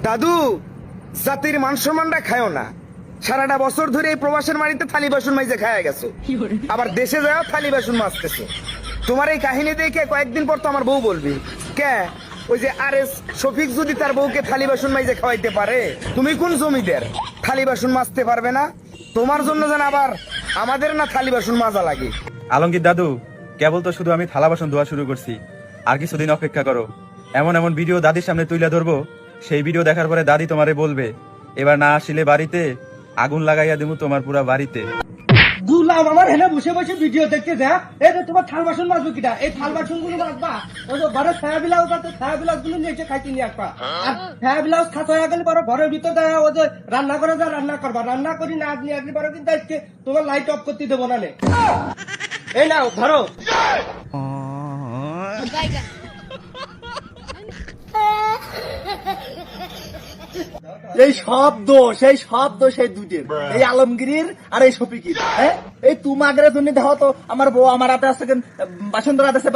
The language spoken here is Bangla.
দাদু, জাতির মান সম্মানটা খায়ও না। সারাটা বছর ধরে এই প্রবাসের বাড়িতে থালি বাসন মাইজে খায়া গেছো, আবার দেশে যাও থালি বাসন মাজতেছো। তোমার এই কাহিনী দেখে কয়েকদিন পর তো আমার বউ বলবি, কে ওই যে আর এস শফিক যদি তার বউকে থালি বাসন মাইজে খাওয়াইতে পারে, তুমি কোন জমিদার থালি বাসন মাজতে পারবে না? তোমার জন্য যেন আবার আমাদের না থালি বাসন মাজা লাগে। আলমগীর দাদু, কেবল তো শুধু আমি থালা বাসন ধোয়া শুরু করছি, আর কিছুদিন অপেক্ষা করো। এমন এমন ভিডিও দাদির সামনে তুলে ধরবো, সেই ভিডিও দেখার পরে দাদি তোমারে বলবে, এবার না আসলে বাড়িতে আগুন লাগাইয়া দেবো তোমার পুরা বাড়িতে। দুলাম আমার হেনে বসে বসে ভিডিও দেখতে যা। এই যে তোমার থাল বাসন মাজবো কিটা? এই থাল বাসন গুলো রাখবা, ওই যে ঘরে ছায়া বিলাস আছে, ছায়া বিলাস গুলো নিয়ে এসে খাইতে নিয়ে আসবা। আর ছায়া বিলাস খাতা হয়ে গেলে পরে ঘরের ভিতর দেয়, ওই যে রান্না করে যা রান্না করবা, রান্না করি না নিয়ে আসলে পরে কিন্তু আজকে তোমার লাইট অফ করতে দেবো না। এই নাও ধরো। এই শব্দ সেই দুটের, এই আলমগীর আর এই শফিকির। হ্যাঁ, এই তোমাদের জন্য দেখো তো আমার বউ আমার হাতে আসছে বাসন ধরা আছে।